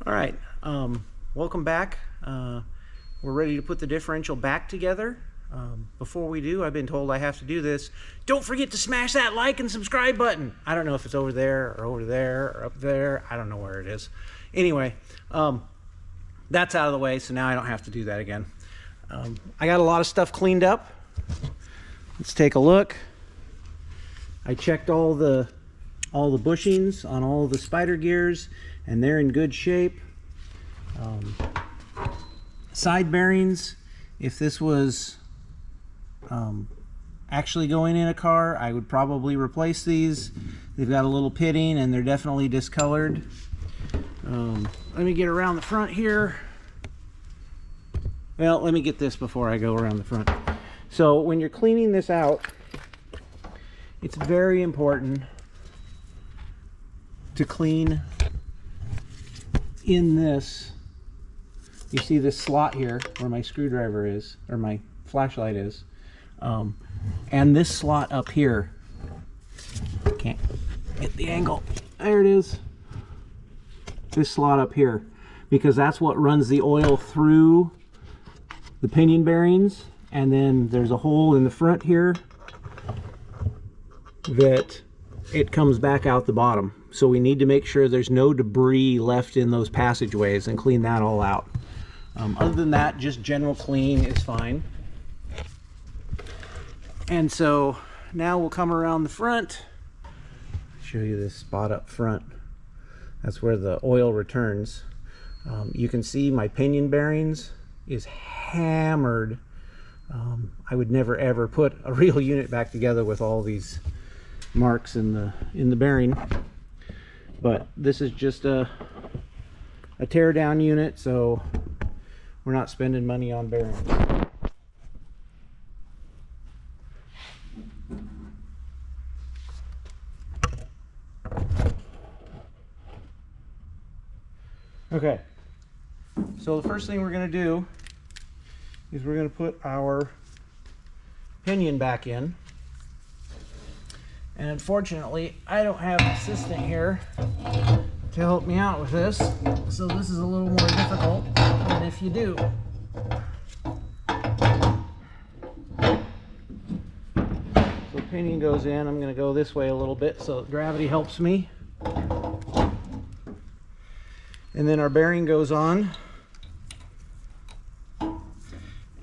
All right, welcome back. We're ready to put the differential back together. Before we do, I've been told I have to do this. Don't forget to smash that like and subscribe button. I don't know if it's over there or up there. I don't know where it is. Anyway, that's out of the way, so now I don't have to do that again. I got a lot of stuff cleaned up. Let's take a look. I checked all the bushings on all the spider gears, and they're in good shape. Side bearings, if this was actually going in a car, I would probably replace these. They've got a little pitting and they're definitely discolored. Let me get around the front here. Well, let me get this before I go around the front. So when you're cleaning this out, it's very important to clean in this. You see this slot here where my screwdriver is, or my flashlight is, and this slot up here. Can't get the angle. There it is. This slot up here, because that's what runs the oil through the pinion bearings, and then there's a hole in the front here that it comes back out the bottom. So we need to make sure there's no debris left in those passageways and clean that all out. Other than that, just general clean is fine. And so now we'll come around the front. Show you this spot up front. That's where the oil returns. You can see my pinion bearings is hammered. I would never ever put a real unit back together with all these marks in the bearing. But this is just a tear down unit, so we're not spending money on bearings. Okay, so the first thing we're going to do is we're going to put our pinion back in. And unfortunately, I don't have an assistant here to help me out with this, so this is a little more difficult than if you do. So the pinion goes in. I'm going to go this way a little bit so gravity helps me. And then our bearing goes on.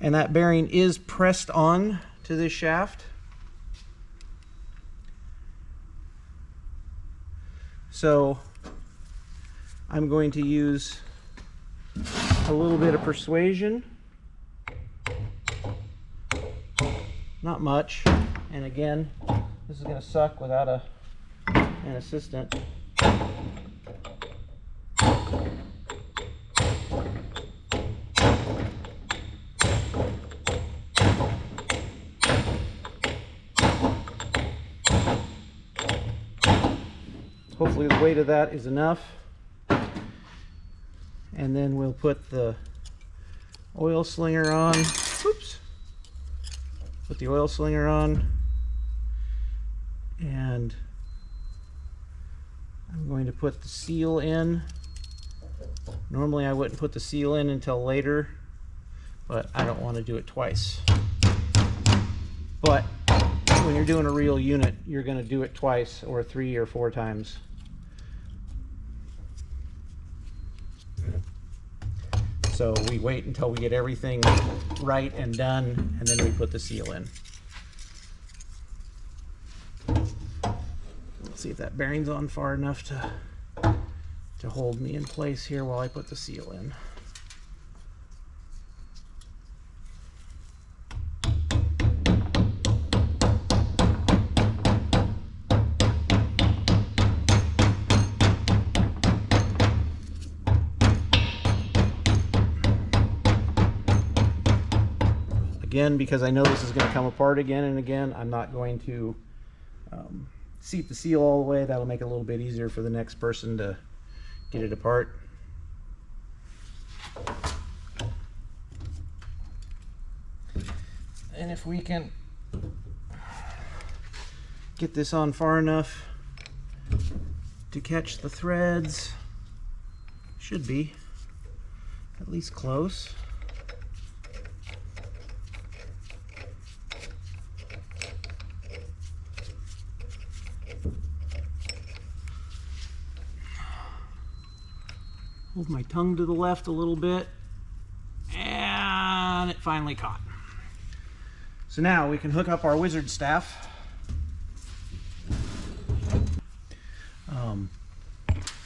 And that bearing is pressed on to this shaft. So I'm going to use a little bit of persuasion, not much, and again, this is going to suck without an assistant. Hopefully the weight of that is enough. And then we'll put the oil slinger on. Oops. Put the oil slinger on. And I'm going to put the seal in. Normally I wouldn't put the seal in until later, but I don't want to do it twice. But when you're doing a real unit, you're going to do it twice or 3 or 4 times. So we wait until we get everything right and done, and then we put the seal in. Let's see if that bearing's on far enough to hold me in place here while I put the seal in. Again, because I know this is going to come apart again and again, I'm not going to seat the seal all the way. That'll make it a little bit easier for the next person to get it apart. And if we can get this on far enough to catch the threads, Should be at least close. Hold my tongue to the left a little bit, and it finally caught. So now we can hook up our wizard staff.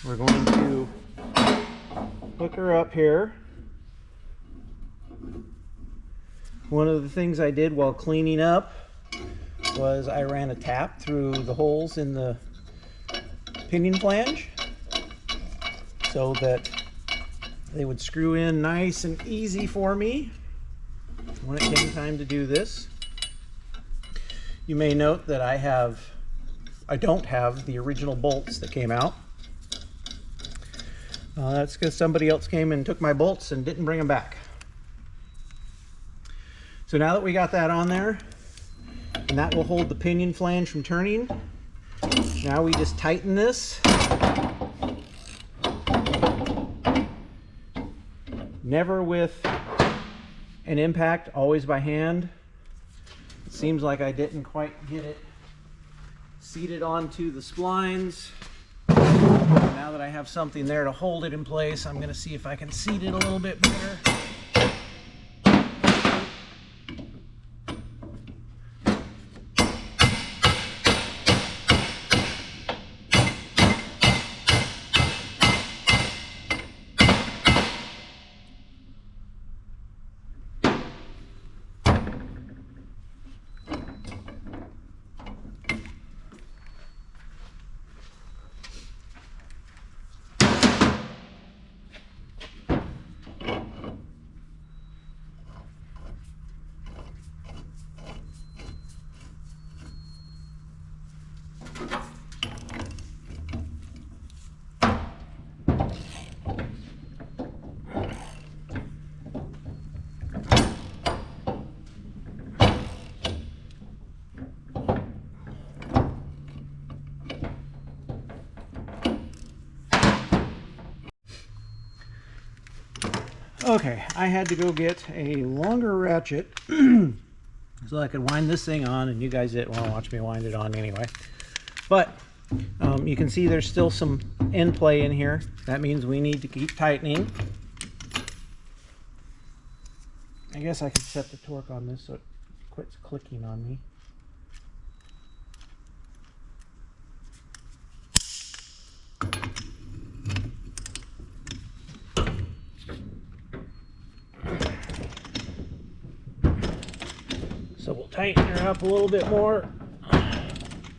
We're going to hook her up here. One of the things I did while cleaning up was I ran a tap through the holes in the pinion flange so that they would screw in nice and easy for me when it came time to do this. You may note that I don't have the original bolts that came out. That's because somebody else came and took my bolts and didn't bring them back. So now that we got that on there, and that will hold the pinion flange from turning, now we just tighten this. Never with an impact, always by hand. It seems like I didn't quite get it seated onto the splines. Now that I have something there to hold it in place, I'm going to see if I can seat it a little bit better. Okay, I had to go get a longer ratchet so I could wind this thing on, and you guys didn't want to watch me wind it on anyway. But you can see there's still some end play in here. That means we need to keep tightening. I guess I could set the torque on this so it quits clicking on me. So we'll tighten her up a little bit more.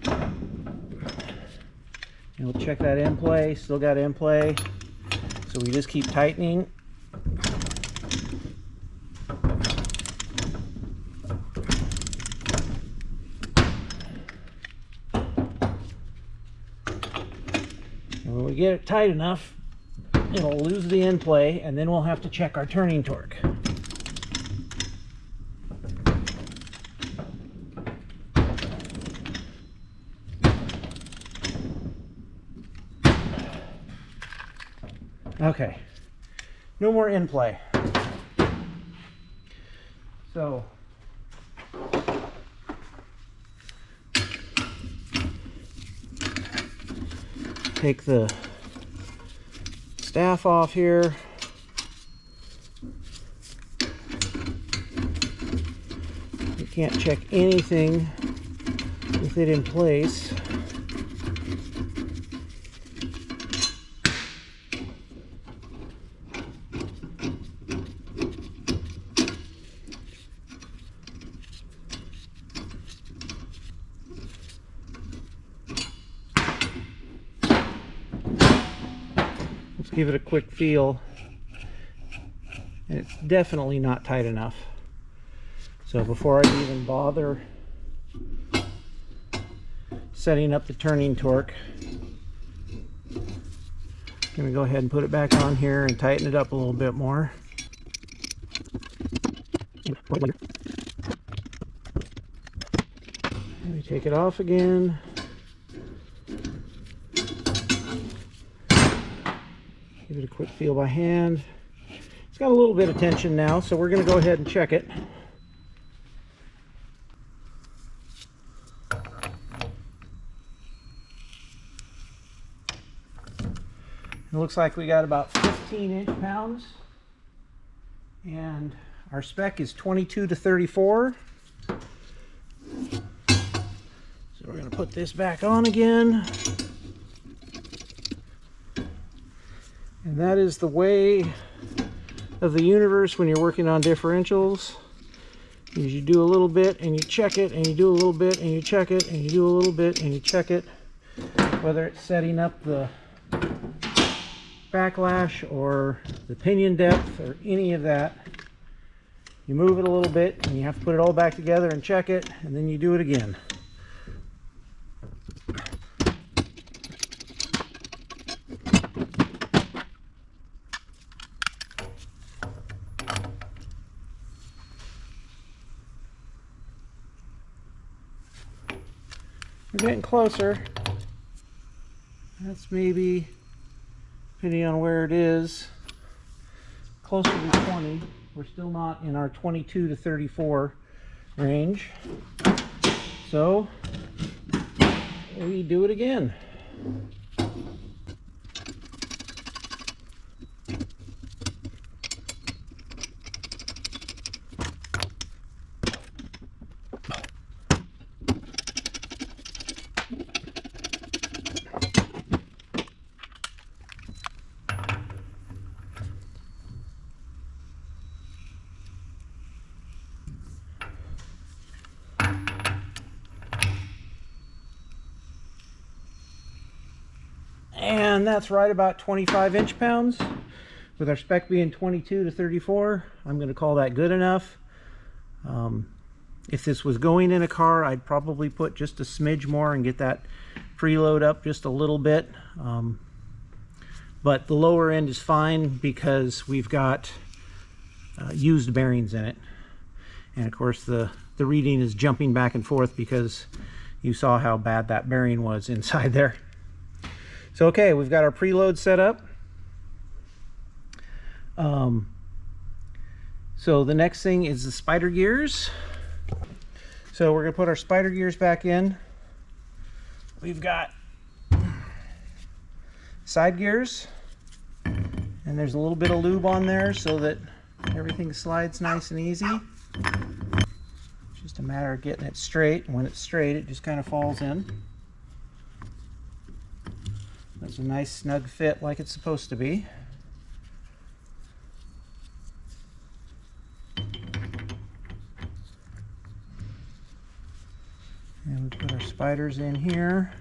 And we'll check that end play. Still got end play. So we just keep tightening. And when we get it tight enough, it'll lose the end play, and then we'll have to check our turning torque. Okay, no more in play. So take the staff off here. You can't check anything with it in place. Give it a quick feel, and it's definitely not tight enough. So before I even bother setting up the turning torque, I'm going to go ahead and put it back on here and tighten it up a little bit more. Let me take it off again. Give it a quick feel by hand. It's got a little bit of tension now, so we're going to go ahead and check it. It looks like we got about 15 inch-pounds, and our spec is 22 to 34. So we're going to put this back on again. And that is the way of the universe when you're working on differentials. Is you do a little bit and you check it, and you do a little bit and you check it, and you do a little bit and you check it. Whether it's setting up the backlash or the pinion depth or any of that, you move it a little bit and you have to put it all back together and check it, and then you do it again. We're getting closer. That's maybe, depending on where it is, closer to 20. We're still not in our 22 to 34 range. So we do it again. And that's right about 25 inch-pounds. With our spec being 22 to 34, I'm going to call that good enough. If this was going in a car, I'd probably put just a smidge more and get that preload up just a little bit. But the lower end is fine because we've got used bearings in it. And of course the reading is jumping back and forth because you saw how bad that bearing was inside there. So okay, we've got our preload set up. So the next thing is the spider gears. So we're going to put our spider gears back in. We've got side gears, and there's a little bit of lube on there so that everything slides nice and easy. It's just a matter of getting it straight. When it's straight, it just kind of falls in. That's a nice snug fit like it's supposed to be. And we put our spiders in here.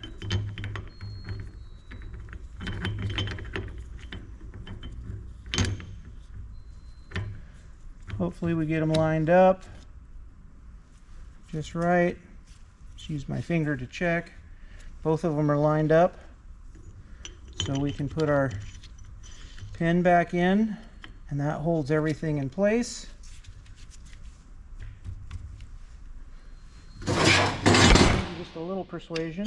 Hopefully we get them lined up just right. Just use my finger to check. Both of them are lined up. So we can put our pin back in, and that holds everything in place. Just a little persuasion.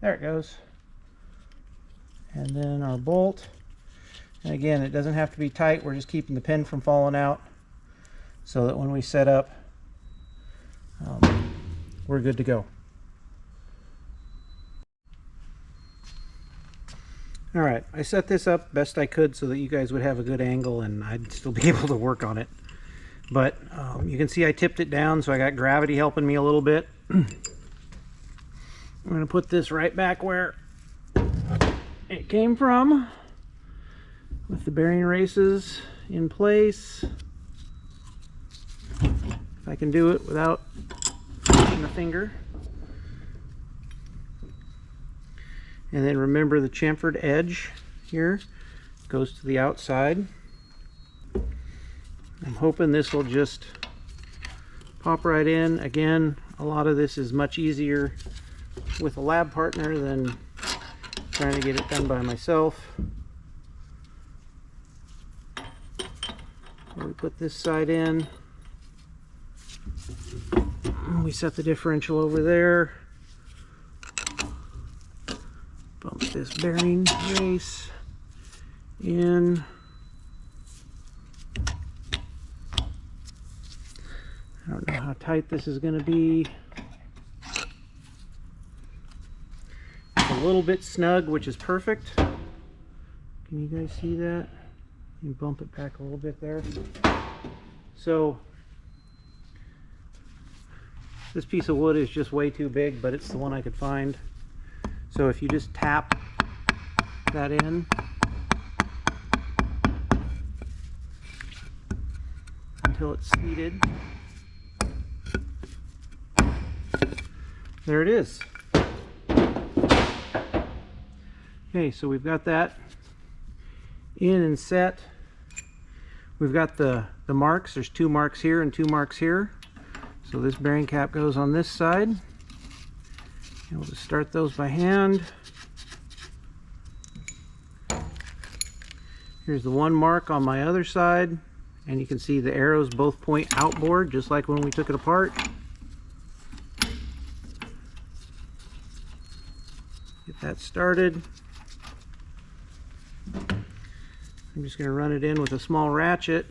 There it goes. And then our bolt. And again, it doesn't have to be tight. We're just keeping the pin from falling out so that when we set up, we're good to go. Alright, I set this up best I could so that you guys would have a good angle and I'd still be able to work on it. But you can see I tipped it down, so I got gravity helping me a little bit. I'm going to put this right back where it came from with the bearing races in place. If I can do it without pushing the finger. And then remember the chamfered edge here goes to the outside. I'm hoping this will just pop right in. Again, a lot of this is much easier with a lab partner than trying to get it done by myself. So we put this side in. We set the differential over there. put this bearing race in. I don't know how tight this is going to be. It's a little bit snug, which is perfect. Can you guys see that? You can bump it back a little bit there. So this piece of wood is just way too big, but it's the one I could find. So if you just tap that in, until it's seated, there it is. Okay, so we've got that in and set. We've got the marks. There's 2 marks here and 2 marks here. So this bearing cap goes on this side. And we'll just start those by hand. Here's the 1 mark on my other side, and you can see the arrows both point outboard, just like when we took it apart. Get that started. I'm just going to run it in with a small ratchet.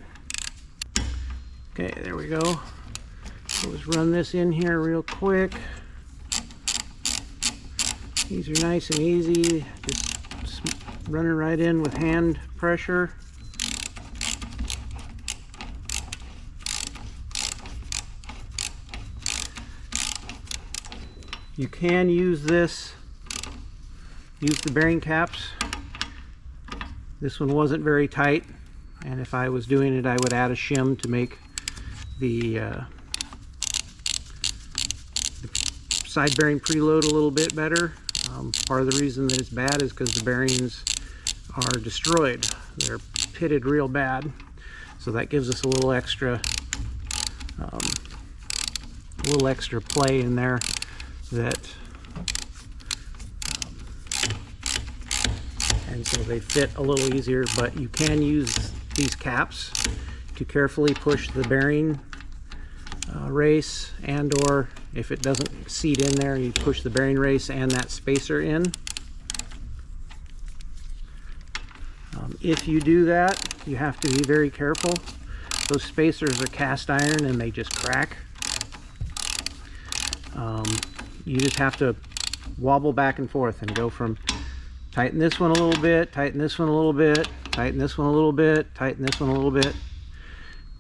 Okay, there we go. So let's run this in here real quick. These are nice and easy. Just running right in with hand pressure. You can use this, use the bearing caps. This one wasn't very tight, and if I was doing it, I would add a shim to make the side bearing preload a little bit better. Part of the reason that it's bad is because the bearings are destroyed. They're pitted real bad, so that gives us a little extra play in there that and so they fit a little easier. But you can use these caps to carefully push the bearing race, and or if it doesn't seat in there, you push the bearing race and that spacer in. If you do that, you have to be very careful. Those spacers are cast iron and they just crack. You just have to wobble back and forth and go from tighten this one a little bit, tighten this one a little bit, tighten this one a little bit, tighten this one a little bit,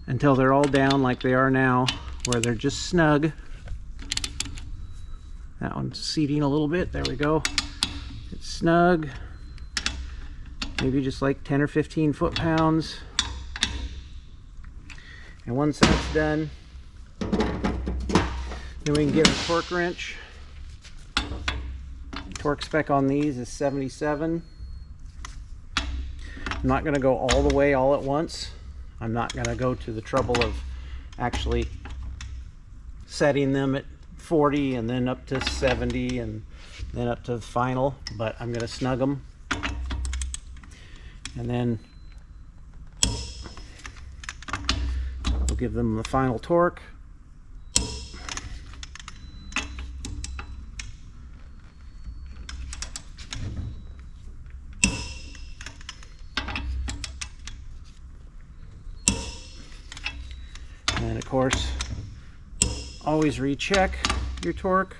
until they're all down like they are now, where they're just snug. That one's seating a little bit. There we go. It's snug. Maybe just like 10 or 15 foot-pounds. And once that's done, then we can get a torque wrench. Torque spec on these is 77. I'm not going to go all the way all at once. I'm not going to go to the trouble of actually setting them at 40 and then up to 70 and then up to the final, but I'm going to snug them. And then we'll give them the final torque. And of course, always recheck your torque.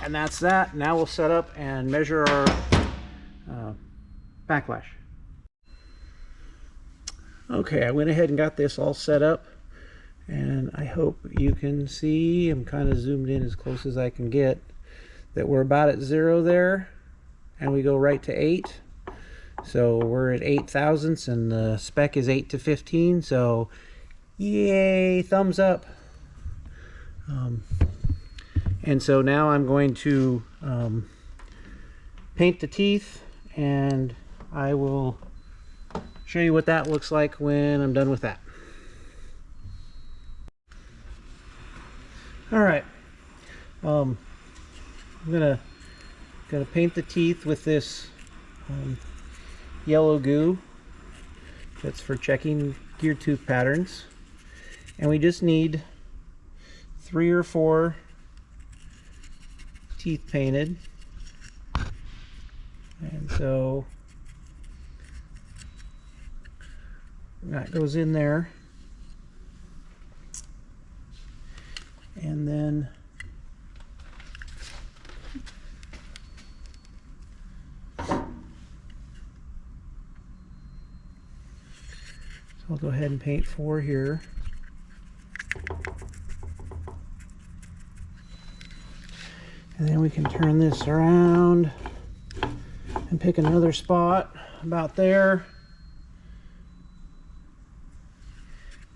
And that's that. Now we'll set up and measure our backlash. Okay, I went ahead and got this all set up, and I hope you can see, I'm kind of zoomed in as close as I can get, that we're about at 0 there, and we go right to 8. So we're at 8 thousandths, and the spec is 8 to 15, so yay, thumbs up. And so now I'm going to paint the teeth, and I will show you what that looks like when I'm done with that. Alright, I'm gonna paint the teeth with this yellow goo that's for checking gear tooth patterns. And we just need 3 or 4 teeth painted. And so that goes in there. And then so I'll go ahead and paint 4 here. And then we can turn this around and pick another spot about there.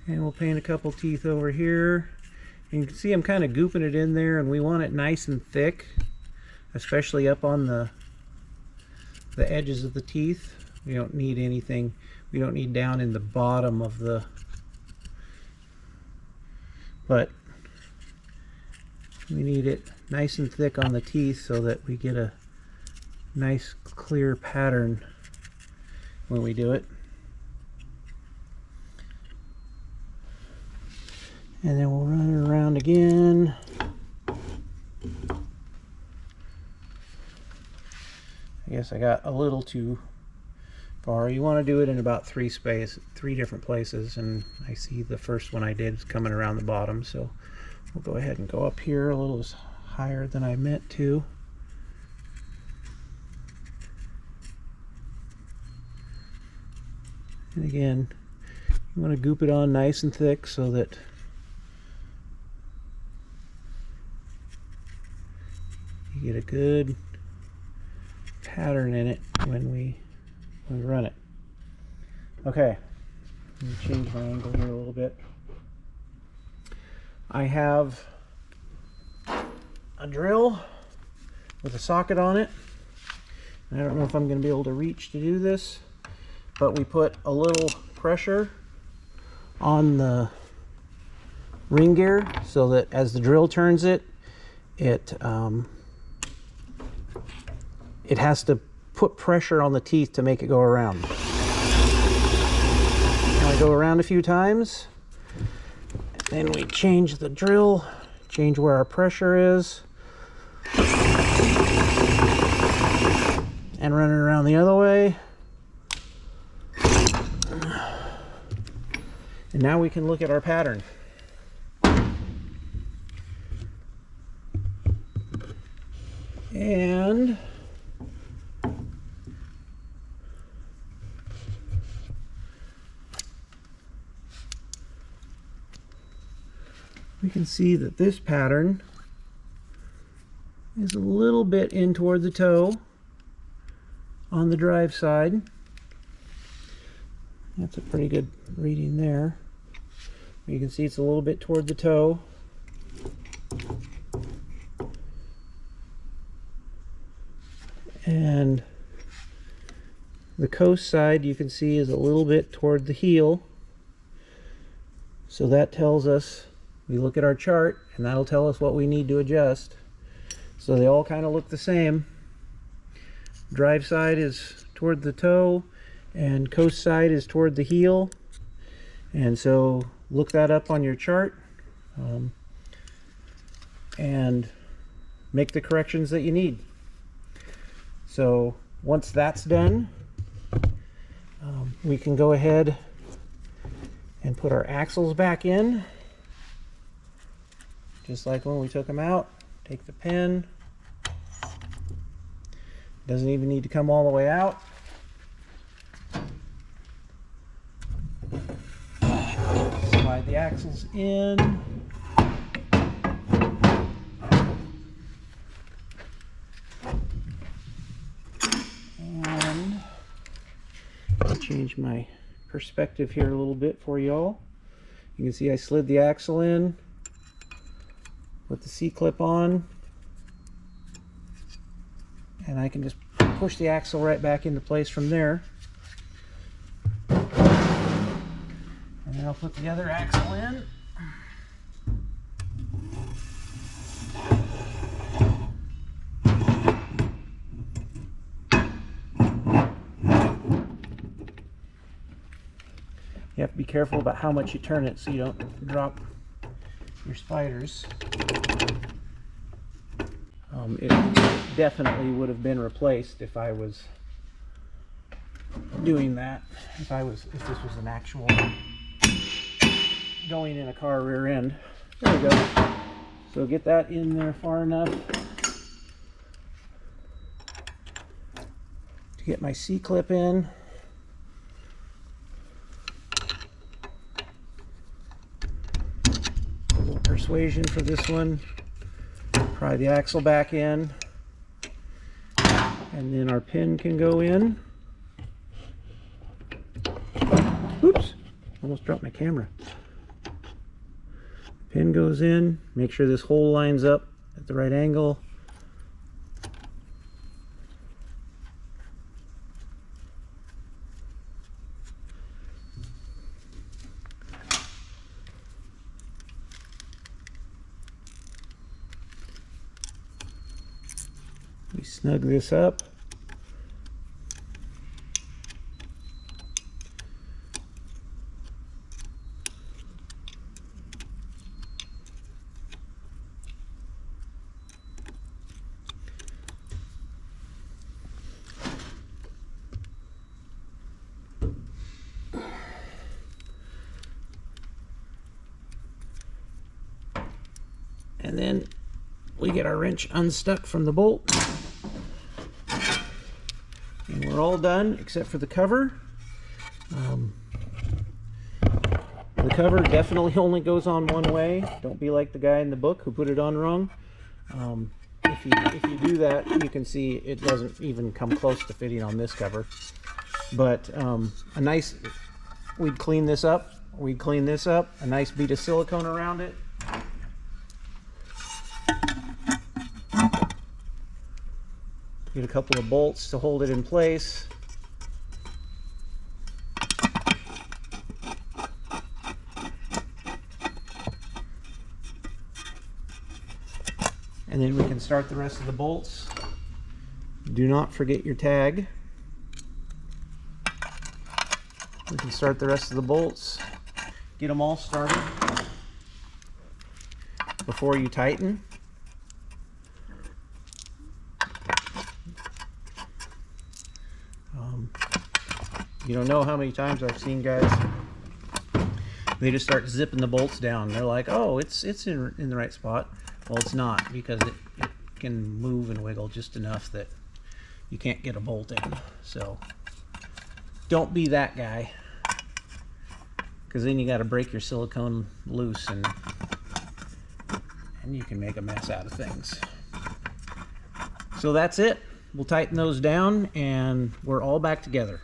And we'll paint a couple teeth over here. And you can see I'm kind of gooping it in there, and we want it nice and thick, especially up on the edges of the teeth. We don't need anything. We don't need down in the bottom of the, but we need it nice and thick on the teeth so that we get a nice clear pattern when we do it. And then we'll run it around again. I guess I got a little too far. You want to do it in about 3 different places, and I see the first one I did is coming around the bottom, so we'll go ahead and go up here a little higher than I meant to. And again, you want to goop it on nice and thick so that you get a good pattern in it when we run it. Okay, let me change my angle here a little bit. I have a drill with a socket on it. I don't know if I'm going to be able to reach to do this, but we put a little pressure on the ring gear so that as the drill turns it, it has to put pressure on the teeth to make it go around. Now we go around a few times, then we change the drill, change where our pressure is, and run it around the other way. And now we can look at our pattern. And we can see that this pattern is a little bit in toward the toe on the drive side. That's a pretty good reading there. You can see it's a little bit toward the toe. And the coast side, you can see, is a little bit toward the heel. So that tells us, we look at our chart, and that'll tell us what we need to adjust. So they all kind of look the same. Drive side is toward the toe, and coast side is toward the heel. And so look that up on your chart and make the corrections that you need. So once that's done, we can go ahead and put our axles back in, just like when we took them out. Take the pin. Doesn't even need to come all the way out. Slide the axles in. And I'll change my perspective here a little bit for y'all. You can see I slid the axle in with the C-clip on, and I can just push the axle right back into place from there. And then I'll put the other axle in. You have to be careful about how much you turn it so you don't drop your spiders. It definitely would have been replaced if I was doing that. If this was an actual going in a car rear end. There we go. So get that in there far enough to get my C-clip in. A little persuasion for this one. Pry the axle back in, and then our pin can go in. Oops, almost dropped my camera. Pin goes in, make sure this hole lines up at the right angle. We snug this up. And then we get our wrench unstuck from the bolt. And we're all done except for the cover. The cover definitely only goes on one way. Don't be like the guy in the book who put it on wrong. If you do that, you can see it doesn't even come close to fitting on this cover. But we'd clean this up. A nice bead of silicone around it. Get a couple of bolts to hold it in place. And then we can start the rest of the bolts. Do not forget your tag. We can start the rest of the bolts. Get them all started before you tighten. You don't know how many times I've seen guys, they just start zipping the bolts down. They're like, oh, it's in the right spot. Well, it's not, because it can move and wiggle just enough that you can't get a bolt in. So don't be that guy, because then you got to break your silicone loose and you can make a mess out of things. So that's it. We'll tighten those down and we're all back together.